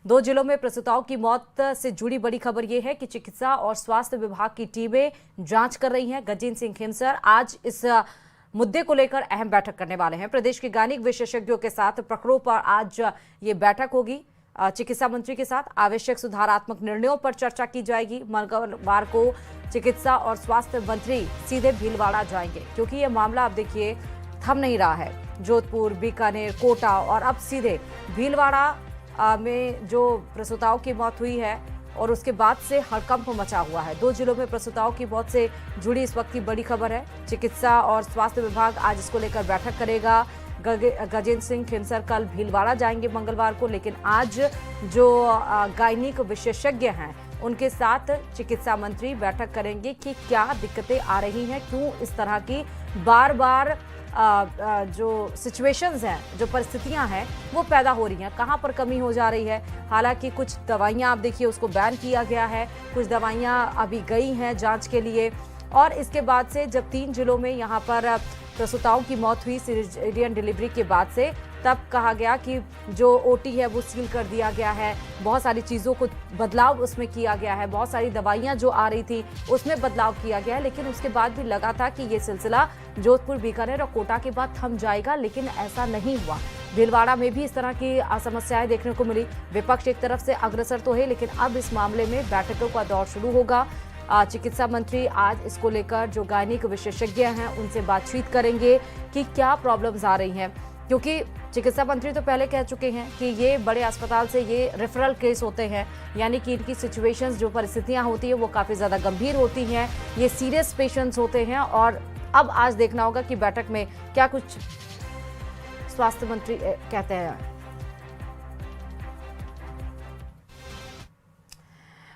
दो जिलों में प्रसूताओं की मौत से जुड़ी बड़ी खबर यह है कि चिकित्सा और स्वास्थ्य विभाग की टीमें जांच कर रही हैं। गजेंद्र सिंह खेमसर आज इस मुद्दे को लेकर अहम बैठक करने वाले हैं। प्रदेश के गायनिक विशेषज्ञों के साथ प्रखरों पर आज ये बैठक होगी। चिकित्सा मंत्री के साथ आवश्यक सुधारात्मक निर्णयों पर चर्चा की जाएगी। मंगलवार को चिकित्सा और स्वास्थ्य मंत्री सीधे भीलवाड़ा जाएंगे, क्योंकि ये मामला अब देखिए थम नहीं रहा है। जोधपुर, बीकानेर, कोटा और अब सीधे भीलवाड़ा में जो प्रसूताओं की मौत हुई है और उसके बाद से हड़कंप मचा हुआ है। दो जिलों में प्रसूताओं की मौत से जुड़ी इस वक्त की बड़ी खबर है। चिकित्सा और स्वास्थ्य विभाग आज इसको लेकर बैठक करेगा। गजेंद्र सिंह खेमसर कल भीलवाड़ा जाएंगे मंगलवार को, लेकिन आज जो गायनिक विशेषज्ञ हैं उनके साथ चिकित्सा मंत्री बैठक करेंगे कि क्या दिक्कतें आ रही हैं, क्यों इस तरह की बार बार जो सिचुएशंस हैं, जो परिस्थितियां हैं वो पैदा हो रही हैं, कहां पर कमी हो जा रही है। हालांकि कुछ दवाइयां आप देखिए उसको बैन किया गया है, कुछ दवाइयां अभी गई हैं जांच के लिए। और इसके बाद से जब 3 जिलों में यहां पर प्रसूताओं की मौत हुई सिजेरियन डिलीवरी के बाद से, तब कहा गया कि जो ओटी है वो सील कर दिया गया है। बहुत सारी चीज़ों को बदलाव उसमें किया गया है, बहुत सारी दवाइयां जो आ रही थी उसमें बदलाव किया गया है। लेकिन उसके बाद भी लगा था कि ये सिलसिला जोधपुर, बीकानेर और कोटा के बाद थम जाएगा, लेकिन ऐसा नहीं हुआ। भीलवाड़ा में भी इस तरह की समस्याएं देखने को मिली। विपक्ष एक तरफ से अग्रसर तो है, लेकिन अब इस मामले में बैठकों का दौर शुरू होगा। चिकित्सा मंत्री आज इसको लेकर जो गायनिक विशेषज्ञ हैं उनसे बातचीत करेंगे कि क्या प्रॉब्लम्स आ रही हैं, क्योंकि चिकित्सा मंत्री तो पहले कह चुके हैं कि ये बड़े अस्पताल से ये रेफरल केस होते हैं, यानी कि इनकी सिचुएशंस, जो परिस्थितियां होती है वो काफ़ी ज़्यादा गंभीर होती हैं, ये सीरियस पेशेंट्स होते हैं। और अब आज देखना होगा कि बैठक में क्या कुछ स्वास्थ्य मंत्री कहते हैं।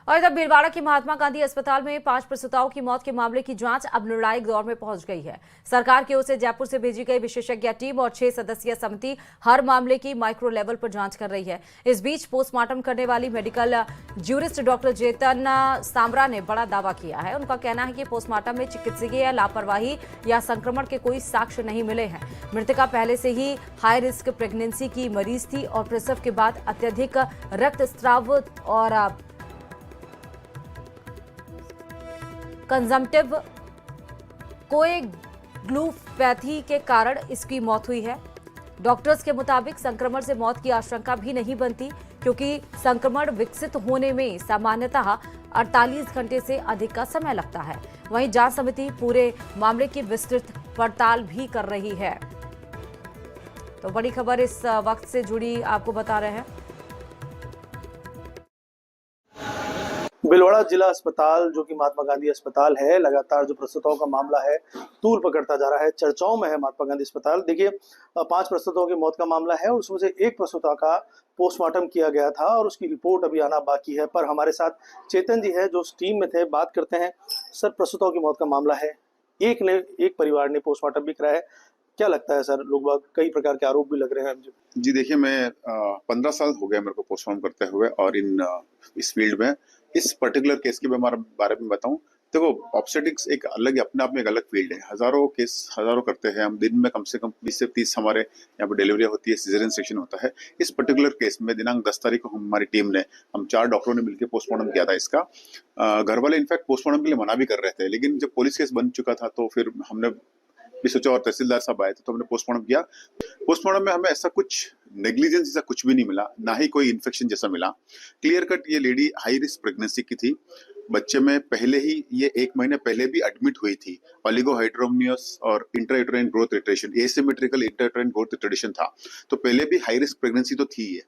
और इधर भीलवाड़ा की महात्मा गांधी अस्पताल में 5 प्रसूताओं की मौत के मामले की जांच अब निर्णायक दौर में पहुंच गई है। सरकार की ओर से जयपुर से भेजी गई विशेषज्ञ टीम और 6 सदस्यीय समिति हर मामले की माइक्रो लेवल पर जांच कर रही है। इस बीच पोस्टमार्टम करने वाली मेडिकल ज्यूरिस्ट डॉक्टर चेतन सांबरा ने बड़ा दावा किया है। उनका कहना है कि पोस्टमार्टम में चिकित्सकीय लापरवाही या संक्रमण के कोई साक्ष्य नहीं मिले हैं। मृतका पहले से ही हाई रिस्क प्रेगनेंसी की मरीज थी और प्रसव के बाद अत्यधिक रक्तस्राव और कंजम्पटिव कोएगुलोपैथी के कारण इसकी मौत हुई है। डॉक्टर्स के मुताबिक संक्रमण से मौत की आशंका भी नहीं बनती, क्योंकि संक्रमण विकसित होने में सामान्यतः 48 घंटे से अधिक का समय लगता है। वहीं जांच समिति पूरे मामले की विस्तृत पड़ताल भी कर रही है। तो बड़ी खबर इस वक्त से जुड़ी आपको बता रहे हैं। भीलवाड़ा जिला अस्पताल जो कि महात्मा गांधी अस्पताल है, लगातार जो प्रसूताओं का मामला है तूल पकड़ता जा रहा है, चर्चाओं में है महात्मा गांधी अस्पताल। देखिए 5 प्रसूताओं की मौत का मामला है और उसमें से एक प्रसूता का पोस्टमार्टम किया गया था और उसकी रिपोर्ट अभी आना बाकी है। पर हमारे साथ चेतन जी है जो उस टीम में थे, बात करते हैं। सर, प्रसूताओं की मौत का मामला है, एक परिवार ने पोस्टमार्टम भी कराया है, क्या लगता है सर? लोग बाग कई प्रकार के आरोप भी लग रहे हैं। जी देखिए, मैं 15 साल हो गए मेरे को पोस्टमार्टम करते हुए और इस फील्ड में इस पर्टिकुलर केस के बारे में बताऊं, देखो ऑब्स्टेटिक्स एक अलग, अपने आप में एक अलग फील्ड है। हजारों केस करते हैं हम दिन में, कम से कम 20 से 30 हमारे यहाँ पे डिलीवरी होती है, सिजेरियन सेक्शन होता है। इस पर्टिकुलर केस में दिनांक 10 तारीख को हमारी टीम ने, हम 4 डॉक्टरों ने मिलकर पोस्टमार्टम किया था इसका। घर वाले इनफैक्ट पोस्टमार्टम के लिए मना भी कर रहे थे, लेकिन जब पुलिस केस बन चुका था तो फिर हमने भी सोचा और तहसीलदार साहब आए थे तो हमने पोस्टमार्टम किया। पोस्टमार्टम में हमें ऐसा कुछ नेग्लिजेंस जैसा कुछ भी नहीं मिला, ना ही कोई इन्फेक्शन जैसा मिला। क्लियर कट ये लेडी हाई रिस्क प्रेगनेंसी की थी। बच्चे में पहले ही ये 1 महीने पहले भी एडमिट हुई थी। ओलिगोहाइड्रोमनियस और intrauterine growth retardation, asymmetrical intrauterine growth retardation था, तो पहले भी हाई रिस्क प्रेगनेंसी तो थी। ये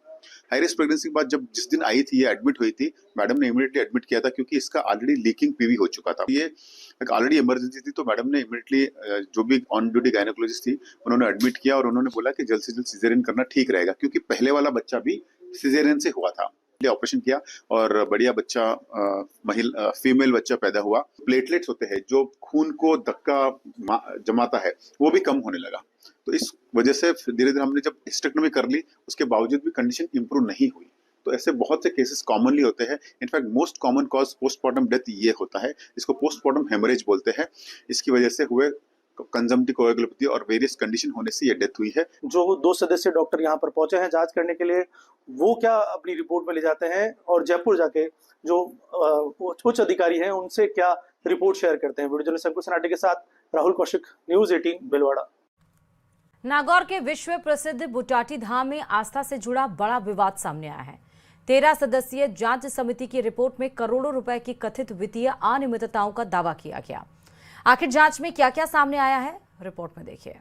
हाई रिस्क प्रेगनेंसी के बाद जब जिस दिन आई थी, ये एडमिट हुई थी, मैडम ने इमीडिएटली एडमिट किया था क्योंकि इसका ऑलरेडी लीकिंग पीवी हो चुका था। ये एक ऑलरेडी इमरजेंसी थी, तो मैडम ने इमीडिएटली जो भी ऑन ड्यूटी गायनेकोलॉजिस्ट थी उन्होंने एडमिट किया और उन्होंने बोला कि जल्द से जल्द सिजेरियन करना ठीक रहेगा, क्योंकि पहले वाला बच्चा भी सिजेरियन से हुआ था। ऑपरेशन किया और बढ़िया बच्चा, फीमेल बच्चा पैदा हुआ। प्लेटलेट्स होते हैं जो खून को धक्का जमाता है, वो भी कम होने लगा। तो इस वजह से धीरे धीरे हमने जब हिस्टेक्टोमी कर ली, उसके बावजूद भी कंडीशन इंप्रूव नहीं हुई। तो ऐसे बहुत से केसेस कॉमनली होते हैं। In fact most common cause postmortem death ये होता है, इसको पोस्टमार्टम हेमरेज बोलते हैं। इसकी वजह से हुए कंजम्पटिव कोएगुलोपैथी और वेरियस कंडीशन होने से ये डेथ हुई है। जो 2 सदस्य डॉक्टर यहाँ पर पहुंचे हैं जांच करने के लिए, वो क्या अपनी रिपोर्ट में ले जाते हैं और जयपुर जाके जो उच्च अधिकारी हैं उनसे क्या रिपोर्ट शेयर करते हैं। वीडियो जर्नलिस्ट अंकुश सनाटे के साथ राहुल कौशिक, न्यूज़ 18 भिलवाड़ा। नागौर के विश्व प्रसिद्ध बुटाटी धाम में आस्था से जुड़ा बड़ा विवाद सामने आया है। 13 सदस्यीय जांच समिति की रिपोर्ट में करोड़ों रुपए की कथित वित्तीय अनियमितताओं का दावा किया गया। आखिर जांच में क्या क्या सामने आया है, रिपोर्ट में देखिए।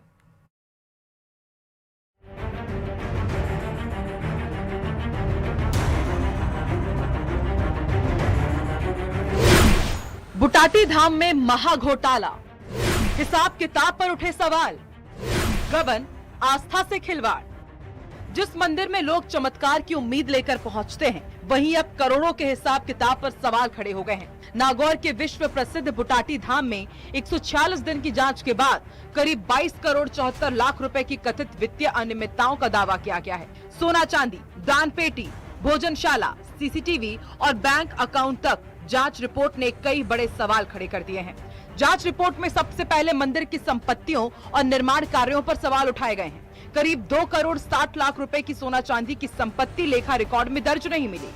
बुटाटी धाम में महाघोटाला, हिसाब किताब पर उठे सवाल, गबन आस्था से खिलवाड़। जिस मंदिर में लोग चमत्कार की उम्मीद लेकर पहुंचते हैं, वहीं अब करोड़ों के हिसाब किताब पर सवाल खड़े हो गए हैं। नागौर के विश्व प्रसिद्ध बुटाटी धाम में 146 दिन की जांच के बाद करीब 22 करोड़ 74 लाख रुपए की कथित वित्तीय अनियमितताओं का दावा किया गया है। सोना चांदी, दान पेटी, भोजनशाला, सीसीटीवी और बैंक अकाउंट तक जांच रिपोर्ट ने कई बड़े सवाल खड़े कर दिए हैं। जांच रिपोर्ट में सबसे पहले मंदिर की संपत्तियों और निर्माण कार्यों पर सवाल उठाए गए हैं। करीब 2 करोड़ 60 लाख रुपए की सोना चांदी की संपत्ति लेखा रिकॉर्ड में दर्ज नहीं मिली।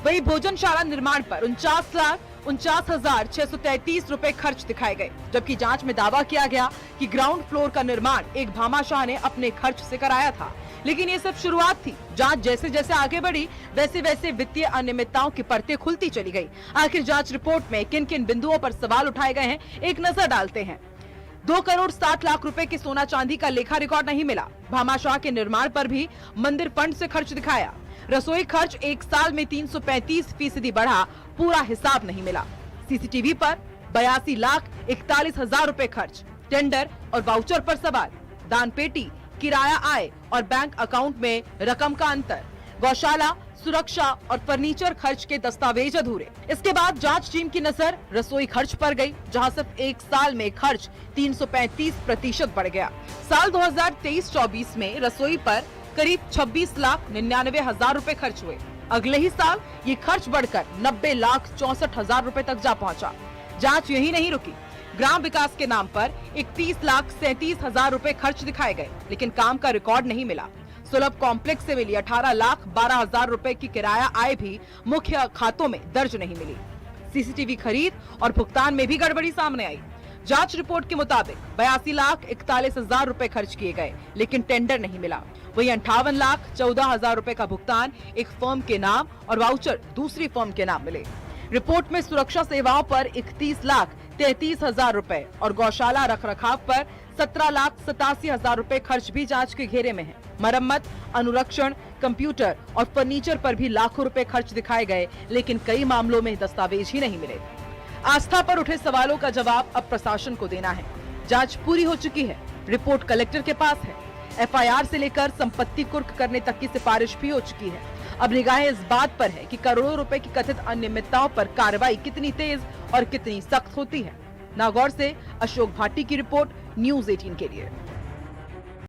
वहीं भोजनशाला निर्माण पर 49,49,633 रुपए खर्च दिखाए गए, जबकि जांच में दावा किया गया कि ग्राउंड फ्लोर का निर्माण एक भामाशाह ने अपने खर्च से कराया था। लेकिन ये सिर्फ शुरुआत थी। जांच जैसे जैसे आगे बढ़ी, वैसे वैसे वित्तीय अनियमितताओं की परतें खुलती चली गई। आखिर जांच रिपोर्ट में किन किन बिंदुओं पर सवाल उठाए गए हैं, एक नजर डालते हैं। 2 करोड़ 60 लाख रुपए की सोना चांदी का लेखा रिकॉर्ड नहीं मिला। भामाशाह के निर्माण पर भी मंदिर फंड से खर्च दिखाया। रसोई खर्च एक साल में 335% बढ़ा, पूरा हिसाब नहीं मिला। सीसीटीवी पर 82,41,000 रुपए खर्च। टेंडर और वाउचर पर सवाल। दान पेटी, किराया आय और बैंक अकाउंट में रकम का अंतर। गौशाला, सुरक्षा और फर्नीचर खर्च के दस्तावेज अधूरे। इसके बाद जांच टीम की नजर रसोई खर्च पर गई, जहां सिर्फ एक साल में खर्च 335% बढ़ गया। साल 2023-24 में रसोई पर करीब 26,99,000 रुपए खर्च हुए। अगले ही साल ये खर्च बढ़कर 90,64,000 रुपए तक जा पहुंचा। जांच यही नहीं रुकी। ग्राम विकास के नाम पर 31,37,000 रुपए खर्च दिखाए गए, लेकिन काम का रिकॉर्ड नहीं मिला। सुलभ कॉम्प्लेक्स से मिली 18,12,000 रुपए की किराया आय भी मुख्य खातों में दर्ज नहीं मिली। सीसीटीवी खरीद और भुगतान में भी गड़बड़ी सामने आई। जांच रिपोर्ट के मुताबिक 82,41,000 रुपए खर्च किए गए, लेकिन टेंडर नहीं मिला। वहीं 58,14,000 रुपए का भुगतान एक फर्म के नाम और वाउचर दूसरी फर्म के नाम मिले। रिपोर्ट में सुरक्षा सेवाओं पर 31,33,000 रुपए और गौशाला रखरखाव पर 17,87,000 रुपए खर्च भी जांच के घेरे में है। मरम्मत, अनुरक्षण, कंप्यूटर और फर्नीचर पर भी लाखों रुपए खर्च दिखाए गए, लेकिन कई मामलों में दस्तावेज ही नहीं मिले। आस्था पर उठे सवालों का जवाब अब प्रशासन को देना है। जांच पूरी हो चुकी है, रिपोर्ट कलेक्टर के पास है। एफआईआर से लेकर संपत्ति कुर्क करने तक की सिफारिश भी हो चुकी है। अब निगाहें इस बात पर है कि करोड़ों रुपए की कथित अनियमितताओं पर कार्रवाई कितनी तेज और कितनी सख्त होती है। नागौर से अशोक भाटी की रिपोर्ट, न्यूज़ 18 के लिए।